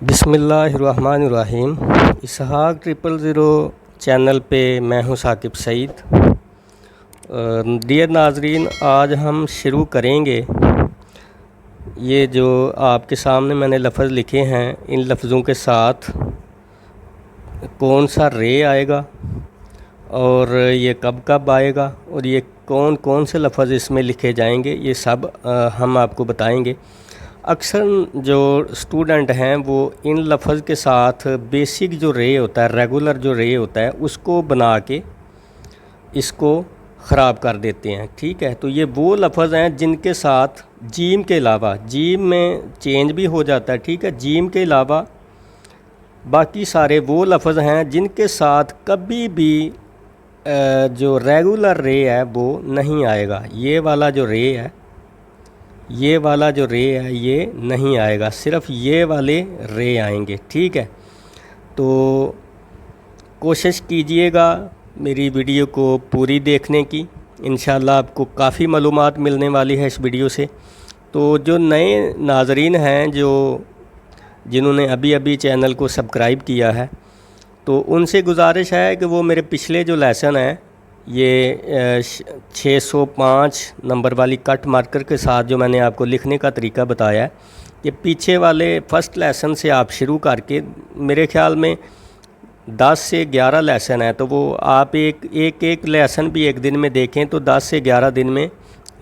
बिस्मिल्लाहिर्रहमानिर्रहीम। इसहाक 000 चैनल पे मैं हूं साकिब सईद। डियर नाजरीन, आज हम शुरू करेंगे। ये जो आपके सामने मैंने लफ्ज़ लिखे हैं, इन लफ्ज़ों के साथ कौन सा रे आएगा और ये कब कब आएगा और ये कौन कौन से लफ्ज़ इसमें लिखे जाएंगे, ये सब हम आपको बताएंगे। अक्सर जो स्टूडेंट हैं वो इन लफ्ज़ के साथ बेसिक जो रे होता है, रेगुलर जो रे होता है, उसको बना के इसको ख़राब कर देते हैं। ठीक है, तो ये वो लफ्ज़ हैं जिनके साथ जीम के अलावा, जीम में चेंज भी हो जाता है। ठीक है, जीम के अलावा बाकी सारे वो लफ्ज़ हैं जिनके साथ कभी भी जो रेगुलर रे है वो नहीं आएगा। ये वाला जो रे है, ये नहीं आएगा, सिर्फ ये वाले रे आएंगे। ठीक है, तो कोशिश कीजिएगा मेरी वीडियो को पूरी देखने की। इंशाल्लाह आपको काफ़ी मालूमात मिलने वाली है इस वीडियो से। तो जो नए नाजरीन हैं, जिन्होंने अभी अभी चैनल को सब्सक्राइब किया है, तो उनसे गुजारिश है कि वो मेरे पिछले जो लेसन हैं, ये 605 नंबर वाली कट मार्कर के साथ जो मैंने आपको लिखने का तरीका बताया है, ये पीछे वाले फ़र्स्ट लेसन से आप शुरू करके, मेरे ख़्याल में 10 से 11 लेसन है, तो वो आप एक लेसन भी एक दिन में देखें तो 10 से 11 दिन में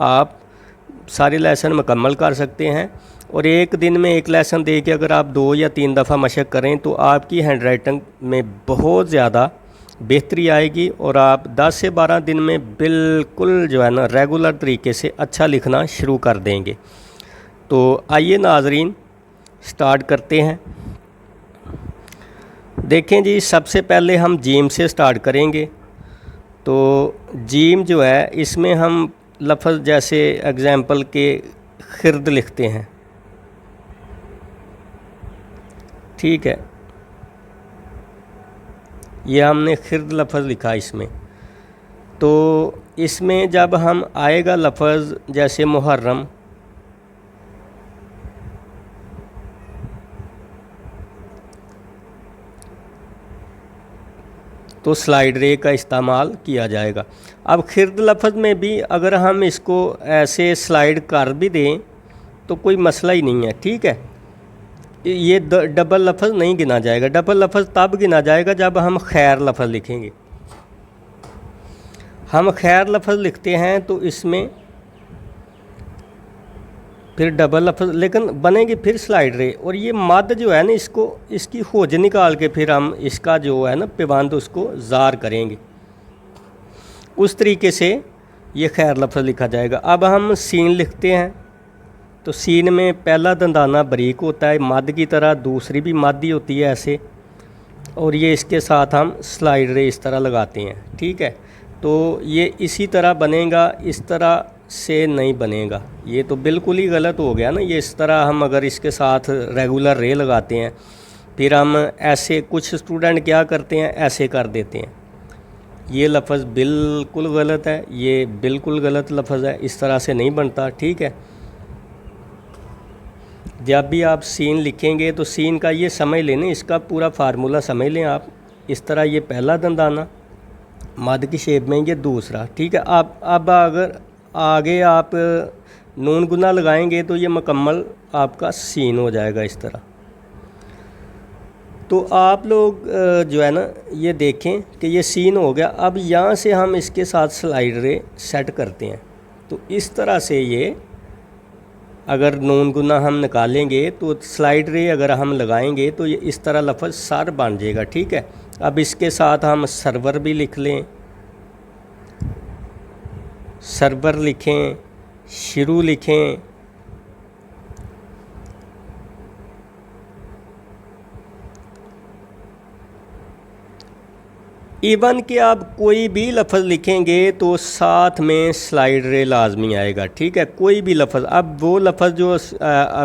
आप सारे लेसन मुकम्मल कर सकते हैं। और एक दिन में एक लेसन दे के अगर आप 2 या 3 दफ़ा मशक करें तो आपकी हैंड राइटिंग में बहुत ज़्यादा बेहतरी आएगी और आप 10 से 12 दिन में बिल्कुल जो है ना रेगुलर तरीके से अच्छा लिखना शुरू कर देंगे। तो आइए नाजरीन, स्टार्ट करते हैं। देखें जी, सबसे पहले हम जीम से स्टार्ट करेंगे। तो जीम जो है, इसमें हम लफ्ज़ जैसे एग्ज़ाम्पल के खिर्द लिखते हैं। ठीक है, ये हमने खिर्द लफ्ज़ लिखा इसमें। तो इसमें जब हम आएगा लफ्ज़ जैसे मुहर्रम, तो स्लाइड रे का इस्तेमाल किया जाएगा। अब खिर्द लफ्ज़ में भी अगर हम इसको ऐसे स्लाइड कर भी दें तो कोई मसला ही नहीं है। ठीक है, ये डबल लफ्ज़ नहीं गिना जाएगा। डबल लफ्ज़ तब गिना जाएगा जब हम खैर लफ्ज़ लिखेंगे। हम खैर लफ्ज़ लिखते हैं तो इसमें फिर डबल लफ्ज़, लेकिन बनेगी फिर स्लाइड रे। और ये मद जो है ना, इसकी खोज निकाल के फिर हम इसका जो है ना पेबंद उसको ज़ार करेंगे। उस तरीके से ये खैर लफ्ज़ लिखा जाएगा। अब हम सीन लिखते हैं तो सीन में पहला दंदाना बारीक होता है मद की तरह, दूसरी भी मद ही होती है ऐसे, और ये इसके साथ हम स्लाइड रे इस तरह लगाते हैं। ठीक है, तो ये इसी तरह बनेगा, इस तरह से नहीं बनेगा। ये तो बिल्कुल ही गलत हो गया ना। ये इस तरह हम अगर इसके साथ रेगुलर रे लगाते हैं, फिर हम ऐसे, कुछ स्टूडेंट क्या करते हैं, ऐसे कर देते हैं। ये लफ्ज़ बिल्कुल गलत है, ये बिल्कुल गलत लफ्ज़ है, इस तरह से नहीं बनता। ठीक है, जब भी आप सीन लिखेंगे तो सीन का ये समझ लें, इसका पूरा फार्मूला समझ लें आप। इस तरह ये पहला दंदाना मद की शेप में, ये दूसरा। ठीक है, आप अब अगर आगे आप नून गुना लगाएंगे तो ये मुकम्मल आपका सीन हो जाएगा इस तरह। तो आप लोग जो है ना ये देखें कि ये सीन हो गया। अब यहाँ से हम इसके साथ स्लाइड रे सेट करते हैं। तो इस तरह से ये अगर नून गुना हम निकालेंगे तो स्लाइड रे अगर हम लगाएंगे तो ये इस तरह लफ्ज़ सर बन जाएगा। ठीक है, अब इसके साथ हम सर्वर भी लिख लें, सर्वर लिखें, शुरू लिखें, इवन कि आप कोई भी लफ्ज़ लिखेंगे तो साथ में स्लाइड रे लाजमी आएगा। ठीक है, कोई भी लफ्ज़। अब वो लफ्ज़ जो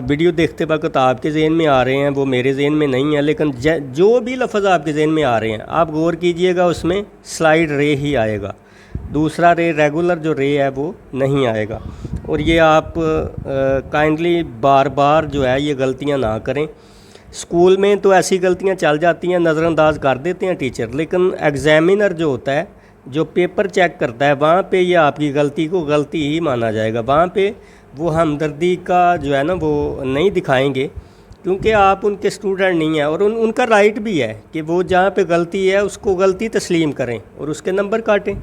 वीडियो देखते वक्त आपके ज़हन में आ रहे हैं वो मेरे ज़हन में नहीं है, लेकिन जो भी लफ्ज़ आपके ज़हन में आ रहे हैं आप गौर कीजिएगा, उसमें स्लाइड रे ही आएगा। दूसरा रे, रेगुलर जो रे है वो नहीं आएगा। और ये आप काइंडली बार बार जो है ये गलतियां ना करें। स्कूल में तो ऐसी गलतियां चल जाती हैं, नज़रअंदाज कर देते हैं टीचर, लेकिन एग्ज़ामिनर जो होता है, जो पेपर चेक करता है, वहाँ पे ये आपकी गलती को गलती ही माना जाएगा। वहाँ पे वो हमदर्दी का जो है ना वो नहीं दिखाएंगे, क्योंकि आप उनके स्टूडेंट नहीं हैं, और उनका राइट भी है कि वो जहाँ पे गलती है उसको गलती तस्लीम करें और उसके नंबर काटें।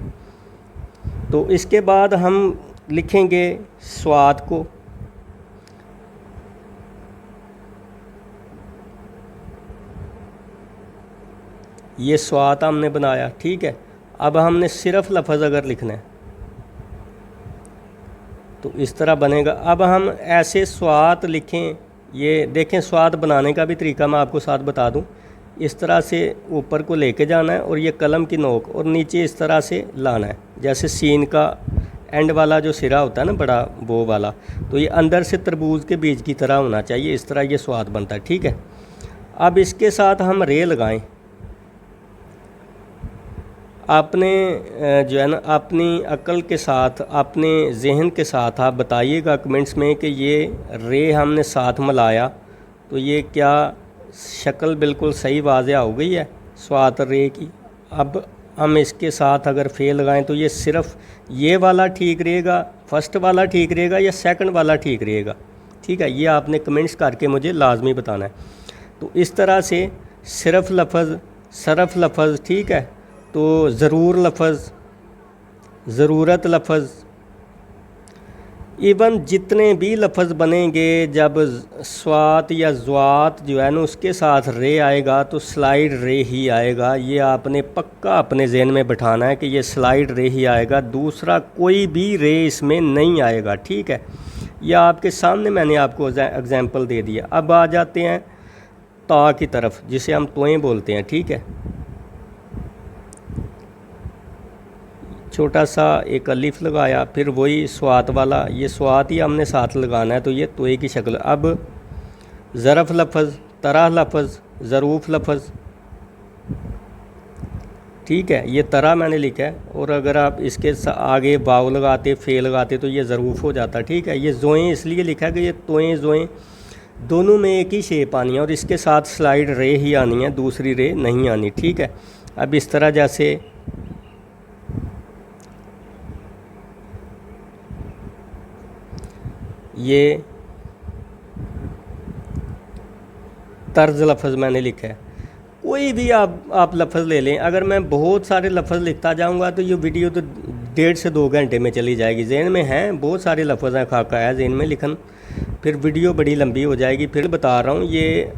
तो इसके बाद हम लिखेंगे स्वात को। ये स्वात हमने बनाया, ठीक है। अब हमने सिर्फ लफ्ज़ अगर लिखना है तो इस तरह बनेगा। अब हम ऐसे स्वात लिखें, ये देखें स्वात बनाने का भी तरीका मैं आपको साथ बता दूं। इस तरह से ऊपर को लेके जाना है और ये कलम की नोक और नीचे इस तरह से लाना है, जैसे सीन का एंड वाला जो सिरा होता है ना बड़ा वो वाला, तो ये अंदर से तरबूज के बीज की तरह होना चाहिए। इस तरह ये स्वाद बनता है, ठीक है। अब इसके साथ हम रे लगाएं। आपने जो है ना अपनी अक्ल के साथ, अपने जहन के साथ आप बताइएगा कमेंट्स में कि ये रे हमने साथ मिलाया तो ये क्या शक्ल बिल्कुल सही वाज़ह हो गई है स्वात रे की। अब हम इसके साथ अगर फे लगाएं तो ये सिर्फ ये वाला ठीक रहेगा, फर्स्ट वाला ठीक रहेगा या सेकंड वाला ठीक रहेगा, ठीक है। ये आपने कमेंट्स करके मुझे लाजमी बताना है। तो इस तरह से सिर्फ लफ्ज़, सरफ लफ्ज़, ठीक है। तो ज़रूर लफ्ज़, ज़रूरत लफ्ज़, इवन जितने भी लफ्ज़ बनेंगे जब स्वात या ज़्वात जो है ना उसके साथ रे आएगा तो स्लाइड रे ही आएगा। ये आपने पक्का अपने जहन में बिठाना है कि ये स्लाइड रे ही आएगा, दूसरा कोई भी रे इसमें नहीं आएगा, ठीक है। यह आपके सामने मैंने आपको एग्जाम्पल दे दिया। अब आ जाते हैं ता की तरफ, जिसे हम तोएँ बोलते हैं, ठीक है। छोटा सा एक अलिफ लगाया, फिर वही स्वात वाला, ये स्वात ही हमने साथ लगाना है, तो ये तोए की शक्ल। अब ज़रफ़ लफ्ज़, तरह लफ्ज़, ज़रूफ़ लफ्ज़, ठीक है। ये तरह मैंने लिखा है, और अगर आप इसके आगे वाव लगाते, फे लगाते तो ये ज़रूफ़ हो जाता, ठीक है। ये ज़ोएँ इसलिए लिखा है कि ये तोएँ ज़ोएँ दोनों में एक ही शेप आनी है और इसके साथ स्लाइड रे ही आनी है, दूसरी रे नहीं आनी, ठीक है। अब इस तरह जैसे ये तर्ज लफ्ज़ मैंने लिखा है। कोई भी आप लफ्ज़ ले लें, अगर मैं बहुत सारे लफ्ज़ लिखता जाऊंगा तो ये वीडियो तो 1.5 से 2 घंटे में चली जाएगी। जहन में हैं बहुत सारे लफ्ज़ हैं, खाका है जहन में लिखन, फिर वीडियो बड़ी लंबी हो जाएगी। फिर बता रहा हूँ ये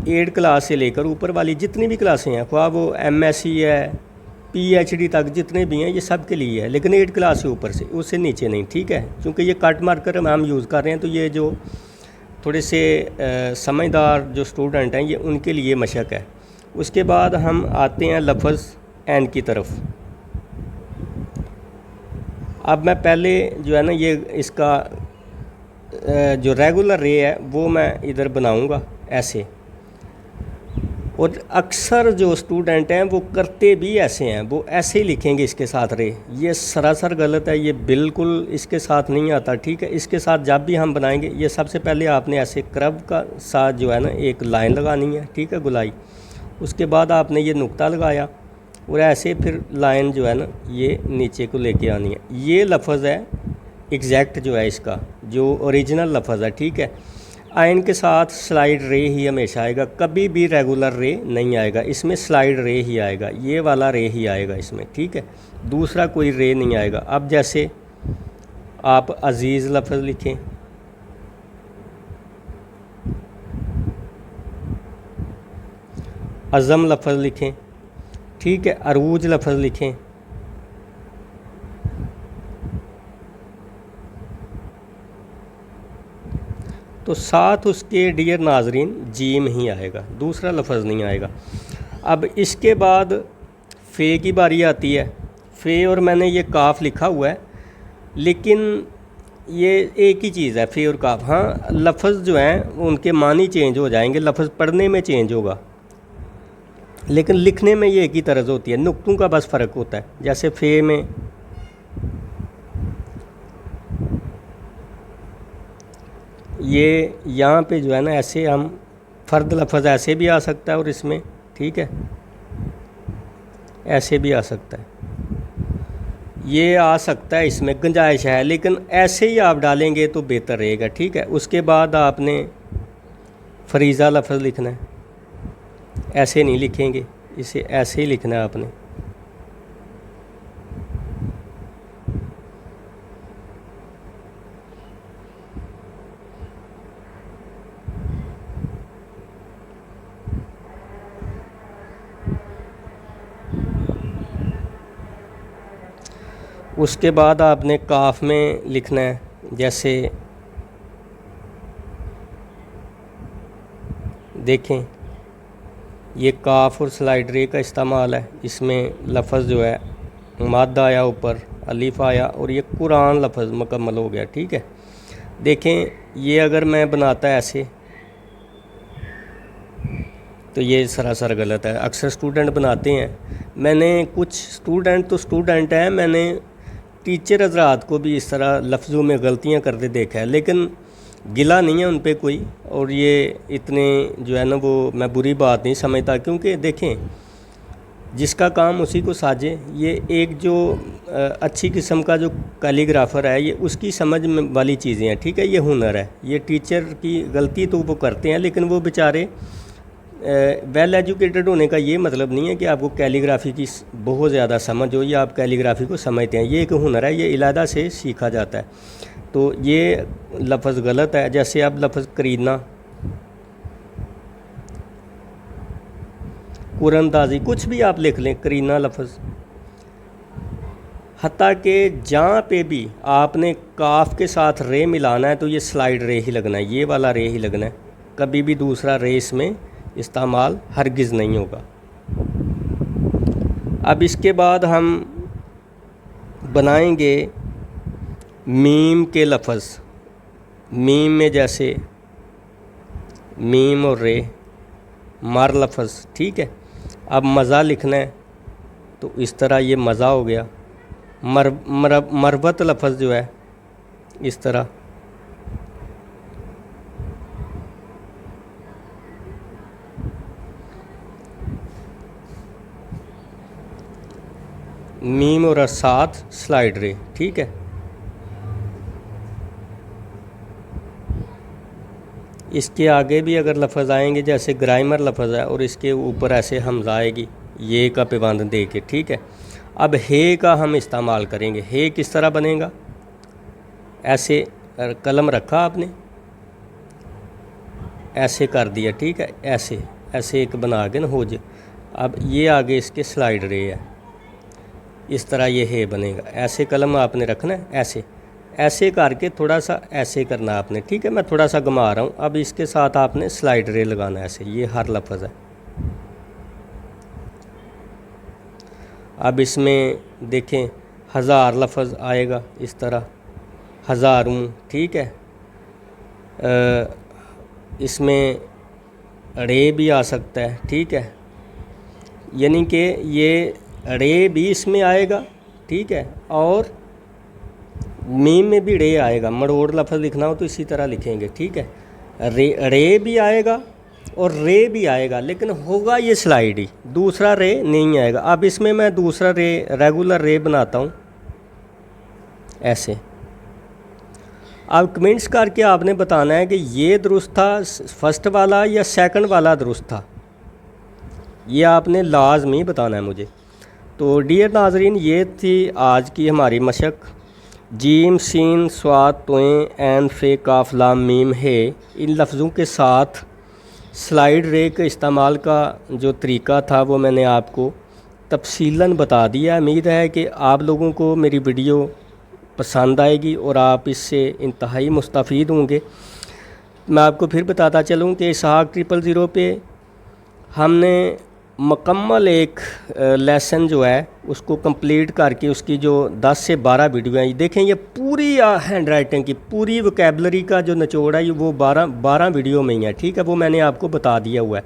8 क्लास से लेकर ऊपर वाली जितनी भी क्लासें हैं, ख्वाह वो MSc है, PhD तक जितने भी हैं, ये सब के लिए है, लेकिन 8 क्लास से ऊपर से, उससे नीचे नहीं, ठीक है। क्योंकि ये कट मार्कर हम यूज़ कर रहे हैं, तो ये जो थोड़े से समझदार जो स्टूडेंट हैं ये उनके लिए मशक है। उसके बाद हम आते हैं लफ्ज़ एन की तरफ। अब मैं पहले जो है ना ये इसका जो रेगुलर रे है वो मैं इधर बनाऊंगा ऐसे, और अक्सर जो स्टूडेंट हैं वो करते भी ऐसे हैं, वो ऐसे ही लिखेंगे इसके साथ रे। ये सरासर गलत है, ये बिल्कुल इसके साथ नहीं आता, ठीक है। इसके साथ जब भी हम बनाएंगे, ये सबसे पहले आपने ऐसे क्रब का साथ जो है ना एक लाइन लगानी है, ठीक है, गुलाई। उसके बाद आपने ये नुक्ता लगाया और ऐसे फिर लाइन जो है ना ये नीचे को लेके आनी है। ये लफ्ज़ है एग्जैक्ट जो है इसका, जो ओरिजिनल लफ्ज़ है, ठीक है। आइन के साथ स्लाइड रे ही हमेशा आएगा, कभी भी रेगुलर रे नहीं आएगा, इसमें स्लाइड रे ही आएगा, ये वाला रे ही आएगा इसमें, ठीक है। दूसरा कोई रे नहीं आएगा। अब जैसे आप अज़ीज़ लफ्ज़ लिखें, अज़म लफ्ज़ लिखें, ठीक है, अरूज लफ्ज़ लिखें, तो साथ उसके डियर नाजरीन जीम ही आएगा, दूसरा लफ्ज़ नहीं आएगा। अब इसके बाद फ़े की बारी आती है। फ़े और मैंने ये काफ लिखा हुआ है, लेकिन ये एक ही चीज़ है फ़े और काफ। हाँ, लफ्ज़ जो हैं उनके मानी चेंज हो जाएंगे, लफ्ज़ पढ़ने में चेंज होगा, लेकिन लिखने में ये एक ही तरज़ होती है, नुक्तों का बस फ़र्क होता है। जैसे फ़े में ये यहाँ पे जो है ना ऐसे हम فرد لفظ ایسے بھی آ سکتا ہے اور اس میں ٹھیک ہے ایسے بھی آ سکتا ہے، یہ آ سکتا ہے، اس میں گنجائش ہے، لیکن ایسے ہی آپ ڈالیں گے تو بہتر رہے گا، ٹھیک ہے۔ اس کے بعد آپ نے فریضہ لفظ لکھنا ہے، ایسے نہیں لکھیں گے، اسے ایسے ہی لکھنا ہے آپ نے۔ اس کے بعد آپ نے کاف میں لکھنا ہے، جیسے دیکھیں یہ کاف اور سلائڈ رے کا استعمال ہے، اس میں لفظ جو ہے مد آیا، اوپر الف آیا اور یہ قرآن لفظ مکمل ہو گیا، ٹھیک ہے۔ دیکھیں یہ اگر میں بناتا ایسے تو یہ سراسر غلط ہے، اکثر سٹوڈنٹ بناتے ہیں، میں نے کچھ سٹوڈنٹ ہیں، میں نے ٹیچر حضرات کو بھی اس طرح لفظوں میں غلطیاں کرتے دیکھا ہے، لیکن گلہ نہیں ہے ان پہ کوئی، اور یہ اتنے جو ہے نا وہ میں بری بات نہیں سمجھتا، کیونکہ دیکھیں جس کا کام اسی کو ساجے، یہ ایک جو اچھی قسم کا جو کیلیگرافر ہے یہ اس کی سمجھ والی چیزیں ہیں، ٹھیک ہے، یہ ہنر ہے، یہ ٹیچر کی غلطی تو وہ کرتے ہیں، لیکن وہ بیچارے ویل ایجوکیٹڈ ہونے کا یہ مطلب نہیں ہے کہ آپ کو کیلیگرافی کی بہت زیادہ سمجھ ہو یا آپ کیلیگرافی کو سمجھتے ہیں، یہ ایک ہنر ہے، یہ علیحدہ سے سیکھا جاتا ہے۔ تو یہ لفظ غلط ہے، جیسے اب لفظ قرینہ، قراندازی، کچھ بھی آپ لکھ لیں، قرینہ لفظ، حتیٰ کہ جہاں پہ بھی آپ نے کاف کے ساتھ رے ملانا ہے تو یہ سلائڈ رے ہی لگنا ہے، یہ والا رے ہی لگنا ہے، کبھی بھی دوسرا رے اس میں استعمال ہرگز نہیں ہوگا۔ اب اس کے بعد ہم بنائیں گے میم کے لفظ، میم میں جیسے میم اور رے، مر لفظ، ٹھیک ہے۔ اب مزہ لکھنا ہے تو اس طرح یہ مزہ ہو گیا، مروت لفظ جو ہے اس طرح، میم اور ساتھ سلائڈ رے، ٹھیک ہے۔ اس کے آگے بھی اگر لفظ آئیں گے، جیسے گرائمر لفظ ہے اور اس کے اوپر ایسے حمزہ آئے گی یہ کا پیوند دے کے، ٹھیک ہے۔ اب ہے کا ہم استعمال کریں گے، ہے کس طرح بنے گا، ایسے قلم رکھا آپ نے، ایسے کر دیا، ٹھیک ہے، ایسے ایک بنا کے نا ہو جائے۔ اب یہ آگے اس کے سلائڈ رے ہے، اس طرح یہ ہے بنے گا، ایسے قلم آپ نے رکھنا ہے، ایسے کر کے تھوڑا سا ایسے کرنا آپ نے، ٹھیک ہے، میں تھوڑا سا گھما رہا ہوں۔ اب اس کے ساتھ آپ نے سلائڈ رے لگانا ہے ایسے، یہ ہر لفظ ہے۔ اب اس میں دیکھیں ہزار لفظ آئے گا اس طرح، ہزاروں، ٹھیک ہے۔ اس میں رے بھی آ سکتا ہے، ٹھیک ہے، یعنی کہ یہ رے بھی اس میں آئے گا، ٹھیک ہے، اور میم میں بھی رے آئے گا، مروڑ لفظ لکھنا ہو تو اسی طرح لکھیں گے، ٹھیک ہے، رے بھی آئے گا اور رے بھی آئے گا، لیکن ہوگا یہ سلائڈ ہی، دوسرا رے نہیں آئے گا۔ اب اس میں دوسرا رے ریگولر رے بناتا ہوں ایسے۔ اب کمنٹس کر کے آپ نے بتانا ہے کہ یہ درست تھا فرسٹ والا یا سیکنڈ والا درست تھا، یہ آپ نے لازمی بتانا ہے مجھے۔ تو ڈیئر ناظرین، یہ تھی آج کی ہماری مشق، جیم سین صاد تویں عین فے کاف لام میم ہے، ان لفظوں کے ساتھ سلائڈ رے کے استعمال کا جو طریقہ تھا وہ میں نے آپ کو تفصیلاً بتا دیا۔ امید ہے کہ آپ لوگوں کو میری ویڈیو پسند آئے گی اور آپ اس سے انتہائی مستفید ہوں گے۔ میں آپ کو پھر بتاتا چلوں کہ اسحاق 000 پہ ہم نے مکمل ایک لیسن جو ہے اس کو کمپلیٹ کر کے اس کی جو 10 سے 12 ویڈیو ہیں، دیکھیں یہ پوری ہینڈ رائٹنگ کی پوری وکیبلری کا جو نچوڑ ہے وہ 12 ویڈیو میں ہی ہے، ٹھیک ہے، وہ میں نے آپ کو بتا دیا ہوا ہے۔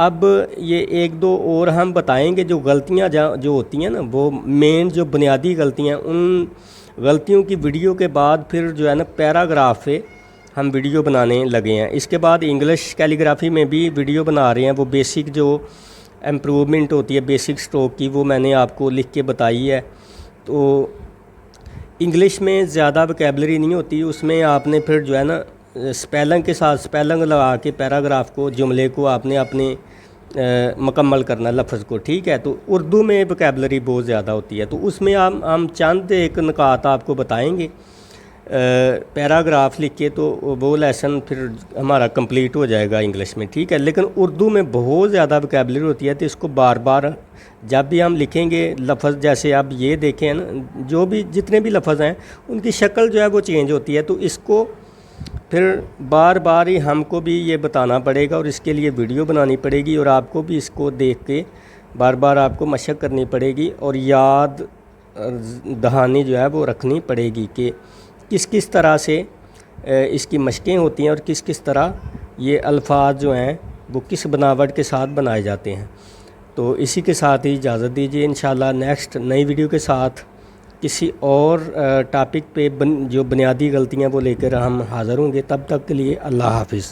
اب یہ ایک دو اور ہم بتائیں گے جو غلطیاں جو ہوتی ہیں نا، وہ مین جو بنیادی غلطیاں، ان غلطیوں کی ویڈیو کے بعد پھر جو ہے نا پیراگراف پہ ہم ویڈیو بنانے لگے ہیں۔ اس کے بعد انگلش کیلیگرافی میں بھی ویڈیو بنا رہے ہیں، وہ بیسک جو امپروومنٹ ہوتی ہے بیسک سٹروک کی، وہ میں نے آپ کو لکھ کے بتائی ہے۔ تو انگلش میں زیادہ وکیبلری نہیں ہوتی، اس میں آپ نے پھر جو ہے نا سپیلنگ کے ساتھ سپیلنگ لگا کے پیراگراف کو، جملے کو آپ نے اپنے مکمل کرنا لفظ کو، ٹھیک ہے۔ تو اردو میں وکیبلری بہت زیادہ ہوتی ہے، تو اس میں ہم چند ایک نکات آپ کو بتائیں گے پیراگراف لکھ کے، تو وہ لیسن پھر ہمارا کمپلیٹ ہو جائے گا انگلش میں، ٹھیک ہے۔ لیکن اردو میں بہت زیادہ وکیبلری ہوتی ہے، تو اس کو بار بار جب بھی ہم لکھیں گے لفظ، جیسے اب یہ دیکھیں نا، جو بھی جتنے بھی لفظ ہیں ان کی شکل جو ہے وہ چینج ہوتی ہے، تو اس کو پھر بار بار ہی ہم کو بھی یہ بتانا پڑے گا، اور اس کے لیے ویڈیو بنانی پڑے گی، اور آپ کو بھی اس کو دیکھ کے بار بار آپ کو مشق کرنی پڑے گی، اور یاد دہانی جو ہے وہ رکھنی پڑے گی کہ کس طرح سے اس کی مشقیں ہوتی ہیں، اور کس طرح یہ الفاظ جو ہیں وہ کس بناوٹ کے ساتھ بنائے جاتے ہیں۔ تو اسی کے ساتھ ہی اجازت دیجیے، انشاءاللہ نیکسٹ نئی ویڈیو کے ساتھ کسی اور ٹاپک پہ جو بنیادی غلطیاں وہ لے کر ہم حاضر ہوں گے۔ تب تک کے لیے اللہ حافظ۔